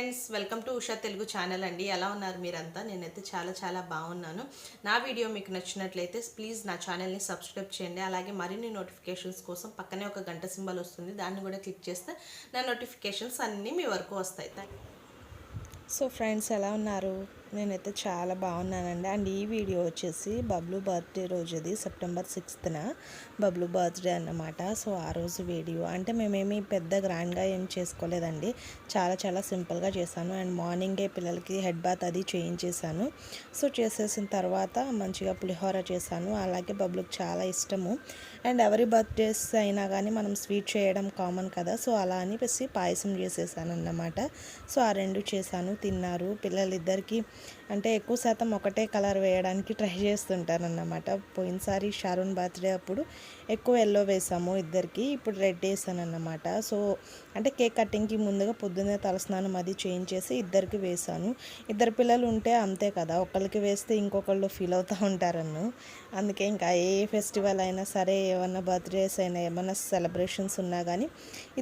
Friends, welcome to Usha Telugu channel అండి. ఎలా ఉన్నారు మీరంతా? నేనైతే చాలా బాగున్నాను. నా వీడియో మీకు నచ్చినట్లయితే ప్లీజ్ నా ఛానల్ని సబ్స్క్రైబ్ చేయండి. అలాగే మరిన్ని నోటిఫికేషన్స్ కోసం పక్కనే ఒక గంట సింబల్ వస్తుంది, దాన్ని కూడా క్లిక్ చేస్తే నా నోటిఫికేషన్స్ అన్నీ మీ వరకు వస్తాయి. సో ఫ్రెండ్స్, ఎలా ఉన్నారు? నేనైతే చాలా బాగున్నానండి. అండ్ ఈ వీడియో వచ్చేసి బబ్లు బర్త్డే రోజుది, సెప్టెంబర్ 6న బబ్లు బర్త్డే అన్నమాట. సో ఆ రోజు వీడియో అంటే మేమేమి పెద్ద గ్రాండ్గా ఏం చేసుకోలేదండి, చాలా సింపుల్గా చేశాను. అండ్ మార్నింగే పిల్లలకి హెడ్ బాత్ అది చేయించేసాను. సో చేసేసిన తర్వాత మంచిగా పులిహోర చేశాను. అలాగే బబ్లుకి చాలా ఇష్టము. అండ్ ఎవరి బర్త్డేస్ అయినా కానీ మనం స్వీట్ చేయడం కామన్ కదా, సో అలా అనిపిసి పాయసం చేసేసాను అన్నమాట. సో ఆ రెండు చేశాను, తిన్నారు. పిల్లలిద్దరికీ అంటే ఎక్కువ శాతం ఒకటే కలర్ వేయడానికి ట్రై చేస్తుంటారన్నమాట. పోయినసారి షారూన్ బర్త్డే అప్పుడు ఎక్కువ ఎల్లో వేసాము ఇద్దరికి, ఇప్పుడు రెడ్ వేసాను అన్నమాట. సో అంటే కేక్ కటింగ్కి ముందుగా పొద్దున్నే తలస్నానం అది చేయించేసి ఇద్దరికి వేసాను. ఇద్దరు పిల్లలు ఉంటే అంతే కదా, ఒకరికి వేస్తే ఇంకొకళ్ళు ఫీల్ అవుతూ ఉంటారన్ను. అందుకే ఇంకా ఏ ఫెస్టివల్ అయినా సరే, ఏమన్నా బర్త్డేస్ అయినా ఏమన్నా సెలబ్రేషన్స్ ఉన్నా కానీ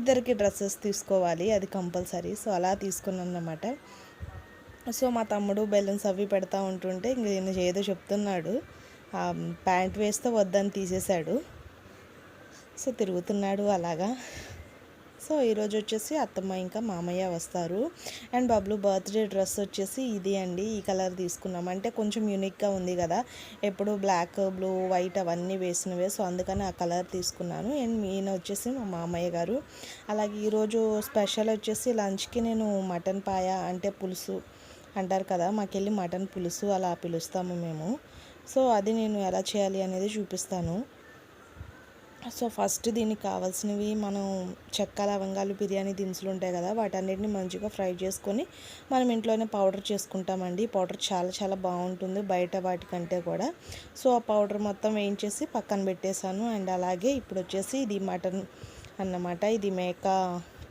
ఇద్దరికి డ్రెస్సెస్ తీసుకోవాలి, అది కంపల్సరీ. సో అలా తీసుకున్నాను అన్నమాట. సో మా తమ్ముడు బెలూన్స్ అవి పెడతా ఉంటుంటే ఇంక నేను ఏదో చెప్తున్నాడు, ప్యాంట్ వేస్తే వద్దని తీసేశాడు. సో తిరుగుతున్నాడు అలాగా. సో ఈరోజు వచ్చేసి అత్తమ్మ ఇంకా మామయ్య వస్తారు. అండ్ బబ్లు బర్త్డే డ్రెస్ వచ్చేసి ఇది అండి, ఈ కలర్ తీసుకున్నాం. అంటే కొంచెం యూనిక్గా ఉంది కదా, ఎప్పుడు బ్లాక్ బ్లూ వైట్ అవన్నీ వేసినవే, సో అందుకని ఆ కలర్ తీసుకున్నాను. అండ్ ఈయన వచ్చేసి మా మామయ్య గారు. అలాగే ఈరోజు స్పెషల్ వచ్చేసి లంచ్కి నేను మటన్ పాయ అంటే పులుసు అంటారు కదా, మాకెళ్ళి మటన్ పులుసు అలా పిలుస్తాము మేము. సో అది నేను ఎలా చేయాలి అనేది చూపిస్తాను. సో ఫస్ట్ దీనికి కావాల్సినవి, మనం చెక్క లవంగాలు బిర్యానీ దినుసులు ఉంటాయి కదా, వాటన్నిటిని మంచిగా ఫ్రై చేసుకొని మనం ఇంట్లోనే పౌడర్ చేసుకుంటామండి. పౌడర్ చాలా బాగుంటుంది బయట వాటికంటే కూడా. సో ఆ పౌడర్ మొత్తం వేయించేసి పక్కన పెట్టేశాను. అండ్ అలాగే ఇప్పుడు వచ్చేసి ఇది మటన్ అన్నమాట, ఇది మేక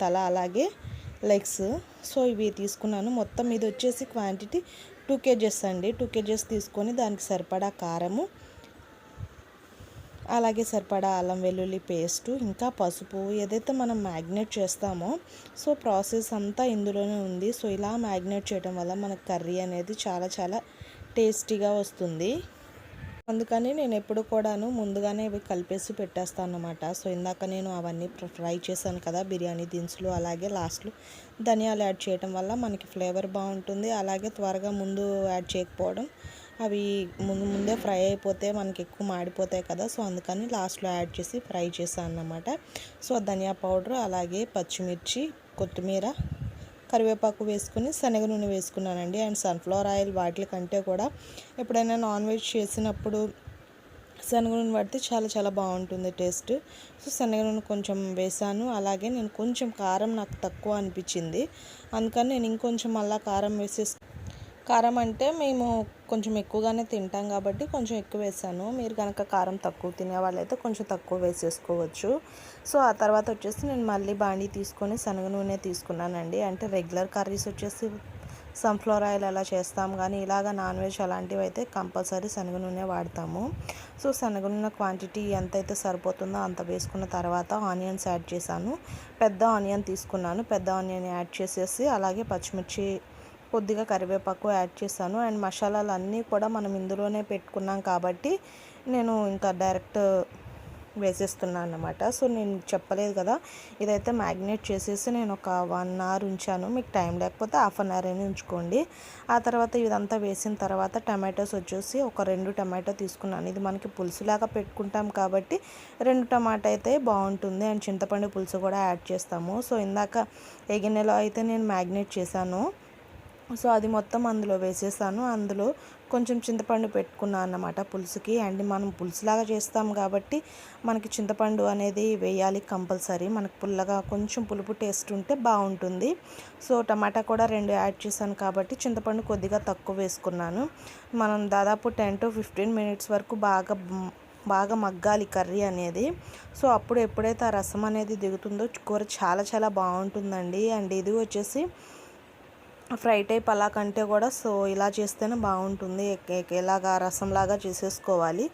తల అలాగే లెగ్స్. సో ఇవి తీసుకున్నాను. మొత్తం ఇది వచ్చేసి క్వాంటిటీ 2 kgs అండి. 2 kgs తీసుకొని దానికి సరిపడా కారము, అలాగే సరిపడా అల్లం వెల్లుల్లి పేస్టు, ఇంకా పసుపు, ఏదైతే మనం మ్యాగ్నేట్ చేస్తామో సో ప్రాసెస్ అంతా ఇందులోనే ఉంది. సో ఇలా మ్యాగ్నేట్ చేయడం వల్ల మనకు కర్రీ అనేది చాలా టేస్టీగా వస్తుంది. అందుకని నేను ఎప్పుడు కూడాను ముందుగానే ఇవి కలిపేసి పెట్టేస్తాను అన్నమాట. సో ఇందాక నేను అవన్నీ ఫ్రై చేశాను కదా, బిర్యానీ దినుసులు, అలాగే లాస్ట్లో ధనియాలు యాడ్ చేయడం వల్ల మనకి ఫ్లేవర్ బాగుంటుంది. అలాగే త్వరగా ముందు యాడ్ చేయకపోవడం, అవి ముందే ఫ్రై అయిపోతే మనకి ఎక్కువ మాడిపోతాయి కదా, సో అందుకని లాస్ట్లో యాడ్ చేసి ఫ్రై చేశాను అన్నమాట. సో ధనియా పౌడర్, అలాగే పచ్చిమిర్చి, కొత్తిమీర, కరివేపాకు వేసుకుని శనగ నూనె వేసుకున్నానండి. అండ్ సన్ఫ్లవర్ ఆయిల్ వాటి కంటే కూడా ఎప్పుడైనా నాన్ వెజ్ చేసినప్పుడు శనగ నూనె వాడితే చాలా బాగుంటుంది టేస్ట్. సో శనగ నూనె కొంచెం వేసాను. అలాగే నేను కొంచెం కారం నాకు తక్కువ అనిపించింది, అందుకని నేను ఇంకొంచెం మళ్ళీ కారం కారం అంటే మేము కొంచెం ఎక్కువగానే తింటాం కాబట్టి కొంచెం ఎక్కువ వేసాను. మీరు కనుక కారం తక్కువ తినే వాళ్ళైతే కొంచెం తక్కువ వేసేసుకోవచ్చు. సో ఆ తర్వాత వచ్చేసి నేను మళ్ళీ బాండీ తీసుకొని శనగ నూనె తీసుకున్నానండి. అంటే రెగ్యులర్ కర్రీస్ వచ్చేసి సన్ఫ్లవర్ ఆయిల్ అలా చేస్తాం, కానీ ఇలాగ నాన్ వెజ్ అలాంటివి అయితే కంపల్సరీ శనగ నూనె వాడతాము. సో శనగ నూనె క్వాంటిటీ ఎంతైతే సరిపోతుందో అంత వేసుకున్న తర్వాత ఆనియన్స్ యాడ్ చేశాను. పెద్ద ఆనియన్ తీసుకున్నాను, పెద్ద ఆనియన్ యాడ్ చేసేసి అలాగే పచ్చిమిర్చి, కొద్దిగా కరివేపాకు యాడ్ చేశాను. అండ్ మసాలాలు అన్నీ కూడా మనం ఇందులోనే పెట్టుకున్నాం కాబట్టి నేను ఇంకా డైరెక్ట్ వేసేస్తున్నాను అన్నమాట. సో నేను చెప్పలేదు కదా, ఇదైతే మ్యాగ్నేట్ చేసేసి నేను ఒక 1 hour ఉంచాను. మీకు టైం లేకపోతే 1/2 hour అయినా ఉంచుకోండి. ఆ తర్వాత ఇదంతా వేసిన తర్వాత టమాటోస్ వచ్చేసి ఒక 2 టమాటో తీసుకున్నాను. ఇది మనకి పులుసులాగా పెట్టుకుంటాం కాబట్టి 2 టమాటా అయితే బాగుంటుంది. అండ్ చింతపండు పులుసు కూడా యాడ్ చేస్తాము. సో ఇందాక ఏ గిన్నెలో అయితే నేను మ్యాగ్నేట్ చేశాను, సో అది మొత్తం అందులో వేసేసాను. అందులో కొంచెం చింతపండు పెట్టుకున్నాను అన్నమాట పులుసుకి. అండ్ మనం పులుసులాగా చేస్తాం కాబట్టి మనకి చింతపండు అనేది వేయాలి కంపల్సరీ, మనకు పుల్లగా కొంచెం పులుపు టేస్ట్ ఉంటే బాగుంటుంది. సో టమాటా కూడా 2 యాడ్ చేశాను కాబట్టి చింతపండు కొద్దిగా తక్కువ వేసుకున్నాను. మనం దాదాపు 10 to 15 minutes వరకు బాగా మగ్గాలి కర్రీ అనేది. సో అప్పుడు ఎప్పుడైతే ఆ రసం అనేది దిగుతుందో కూర చాలా బాగుంటుందండి. అండ్ ఇది వచ్చేసి ఫ్రై టైప్ అలా కంటే కూడా సో ఇలా చేస్తేనే బాగుంటుంది. ఇలాగా రసంలాగా చేసేసుకోవాలి,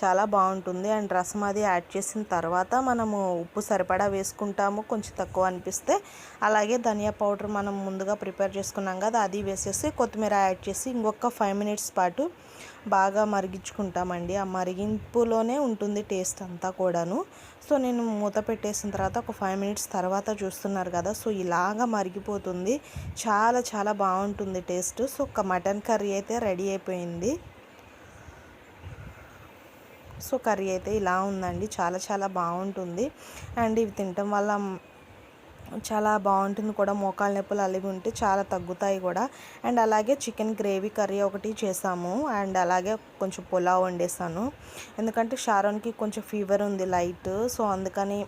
చాలా బాగుంటుంది. అండ్ రసం అది యాడ్ చేసిన తర్వాత మనము ఉప్పు సరిపడా వేసుకుంటాము, కొంచెం తక్కువ అనిపిస్తే. అలాగే ధనియా పౌడర్ మనం ముందుగా ప్రిపేర్ చేసుకున్నాం కదా, అది వేసేసి కొత్తిమీర యాడ్ చేసి ఇంకొక 5 మినిట్స్ పాటు బాగా మరిగించుకుంటామండి. ఆ మరిగింపులోనే ఉంటుంది టేస్ట్ అంతా కూడాను. సో నేను మూత పెట్టేసిన తర్వాత ఒక 5 మినిట్స్ తర్వాత చూస్తున్నారు కదా, సో ఇలాగా మరిగిపోతుంది, చాలా చాలా బాగుంటుంది టేస్ట్. సో ఒక మటన్ కర్రీ అయితే రెడీ అయిపోయింది. సో కర్రీ అయితే ఇలా ఉందండి, చాలా చాలా బాగుంటుంది. అండ్ ఇవి తినటం వల్ల చాలా బాగుంటుంది కూడా, మోకాళ్ళ నొప్పులు అలిగి ఉంటే చాలా తగ్గుతాయి కూడా. అండ్ అలాగే చికెన్ గ్రేవీ కర్రీ ఒకటి చేసాము, అండ్ అలాగే కొంచెం పులావ్ వండేసాను. ఎందుకంటే షారోన్కి కొంచెం ఫీవర్ ఉంది లైట్, సో అందుకని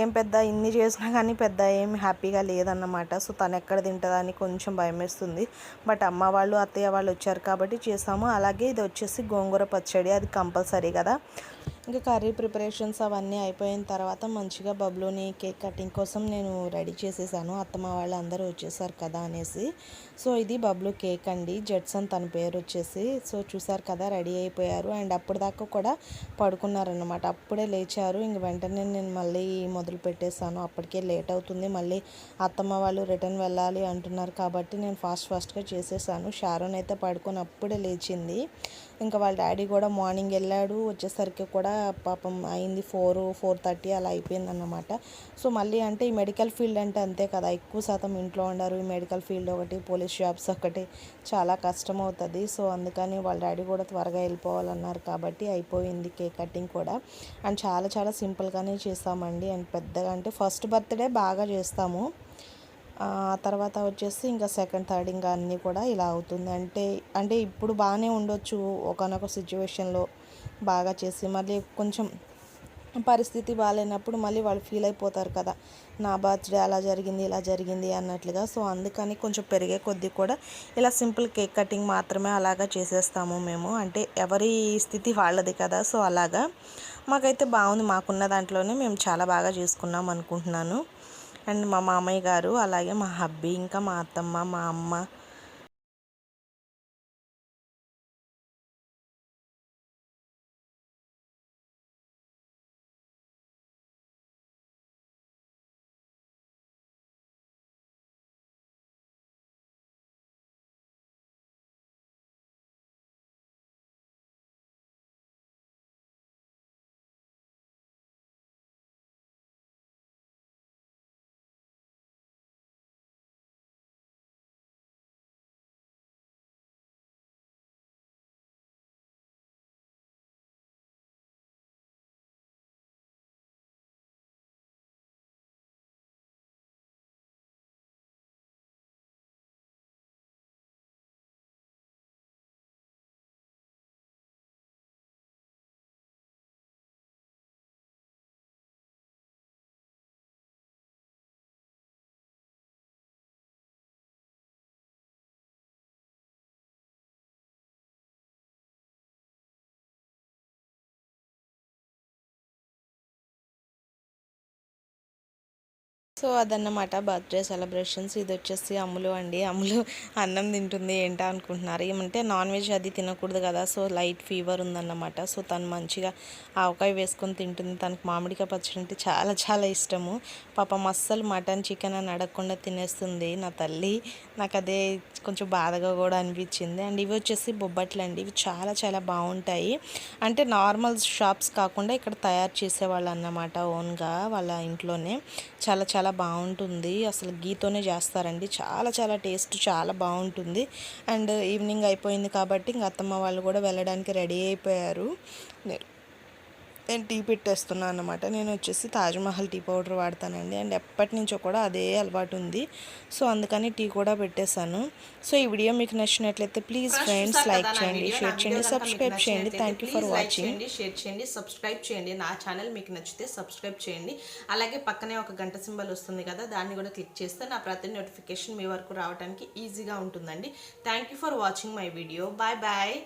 ఏం పెద్ద ఇన్ని చేసినా కానీ పెద్ద ఏం హ్యాపీగా లేదన్నమాట. సో తను ఎక్కడ తింటుందని కొంచెం భయం వేస్తుంది. బట్ అమ్మ వాళ్ళు అత్తయ్య వాళ్ళు వచ్చారు కాబట్టి చేసాము. అలాగే ఇది వచ్చేసి గోంగూర పచ్చడి, అది కంపల్సరీ కదా. ఇంకా కర్రీ ప్రిపరేషన్స్ అవన్నీ అయిపోయిన తర్వాత మంచిగా బబ్లూని కేక్ కటింగ్ కోసం నేను రెడీ చేసేసాను, అత్తమ్మ వాళ్ళు అందరూ వచ్చేసారు కదా అనేసి. సో ఇది బబ్లూ కేక్ అండి, జెడ్సన్ తన పేరు వచ్చేసి. సో చూసారు కదా రెడీ అయిపోయారు. అండ్ అప్పుడు దాకా కూడా పడుకున్నారనమాట, అప్పుడే లేచారు. ఇంక వెంటనే నేను మళ్ళీ మొదలు పెట్టేశాను, అప్పటికే లేట్ అవుతుంది, మళ్ళీ అత్తమ్మ వాళ్ళు రిటర్న్ వెళ్ళాలి అంటున్నారు కాబట్టి నేను ఫాస్ట్గా చేసేసాను. షారోన్ అయితే పడుకొని అప్పుడే లేచింది. ఇంకా వాళ్ళ డాడీ కూడా మార్నింగ్ వెళ్ళాడు, వచ్చేసరికి కూడా పాపం అయింది 4-4:30 అలా అయిపోయిందన్నమాట. సో మళ్ళీ అంటే ఈ మెడికల్ ఫీల్డ్ అంటే అంతే కదా, ఎక్కువ శాతం ఇంట్లో ఉండరు. ఈ మెడికల్ ఫీల్డ్ ఒకటి, పోలీస్ జాబ్స్ ఒకటి చాలా కష్టం అవుతుంది. సో అందుకని వాళ్ళ డాడీ కూడా త్వరగా వెళ్ళిపోవాలన్నారు కాబట్టి అయిపోయింది కేక్ కటింగ్ కూడా. అండ్ చాలా చాలా సింపుల్గానే చేస్తామండి. అండ్ పెద్దగా అంటే ఫస్ట్ బర్త్డే బాగా చేస్తాము, తర్వాత వచ్చేసి ఇంకా సెకండ్ థర్డ్ ఇంకా అన్నీ కూడా ఇలా అవుతుంది. అంటే ఇప్పుడు బాగానే ఉండొచ్చు, ఒకనొక సిచ్యువేషన్లో బాగా చేసి మళ్ళీ కొంచెం పరిస్థితి బాగాలేనప్పుడు మళ్ళీ వాళ్ళు ఫీల్ అయిపోతారు కదా, నా బర్త్డే అలా జరిగింది ఇలా జరిగింది అన్నట్లుగా. సో అందుకని కొంచెం పెరిగే కొద్దీ కూడా ఇలా సింపుల్ కేక్ కటింగ్ మాత్రమే అలాగా చేసేస్తాము మేము. అంటే ఎవరి స్థితి వాళ్ళది కదా, సో అలాగా మాకైతే బాగుంది, మాకున్న దాంట్లోనే మేము చాలా బాగా చేసుకున్నాం అనుకుంటున్నాను. అండ్ మా మామయ్య గారు, అలాగే మా హబ్బీ, ఇంకా మా అత్తమ్మ, మా అమ్మ. సో అదన్నమాట బర్త్డే సెలబ్రేషన్స్. ఇది వచ్చేసి అమ్ములు అండి, అమ్ములు అన్నం తింటుంది ఏంటా అనుకుంటున్నారు. ఏమంటే నాన్ వెజ్ అది తినకూడదు కదా, సో లైట్ ఫీవర్ ఉందన్నమాట. సో తను మంచిగా ఆవకాయ వేసుకొని తింటుంది, తనకు మామిడికాయ పచ్చడి అంటే చాలా చాలా ఇష్టము. పాపం అస్సలు మటన్ చికెన్ అని అడగకుండా తినేస్తుంది నా తల్లి. నాకు అదే కొంచెం బాధగా కూడా అనిపించింది. అండ్ ఇవి వచ్చేసి బొబ్బట్లు అండి, ఇవి చాలా చాలా బాగుంటాయి. అంటే నార్మల్ షాప్స్ కాకుండా ఇక్కడ తయారు చేసేవాళ్ళు అన్నమాట, ఓన్గా వాళ్ళ ఇంట్లోనే. చాలా చాలా బాగుంటుంది, అసలు గీతోనే చేస్తారండి, చాలా చాలా టేస్ట్ చాలా బాగుంటుంది. అండ్ ఈవినింగ్ అయిపోయింది కాబట్టి ఇంక అత్తమ్మ వాళ్ళు కూడా వెళ్ళడానికి రెడీ అయిపోయారు. నేను టీ పెట్టేస్తున్నాను అన్నమాట. నేను వచ్చేసి తాజ్మహల్ టీ పౌడర్ వాడతానండి, అండ్ ఎప్పటి నుంచో కూడా అదే అలవాటు ఉంది. సో అందుకని టీ కూడా పెట్టేశాను. సో ఈ వీడియో మీకు నచ్చినట్లయితే ప్లీజ్ ఫ్రెండ్స్ లైక్ చేయండి, షేర్ చేయండి, సబ్స్క్రైబ్ చేయండి. Thank you for watching. Share చేయండి, సబ్స్క్రైబ్ చేయండి. నా ఛానల్ మీకు నచ్చితే సబ్స్క్రైబ్ చేయండి. అలాగే పక్కనే ఒక గంట సింబల్ వస్తుంది కదా, దాన్ని కూడా క్లిక్ చేస్తే నా ప్రతి నోటిఫికేషన్ మీ వరకు రావడానికి ఈజీగా ఉంటుందండి. Thank you for watching my video. Bye bye.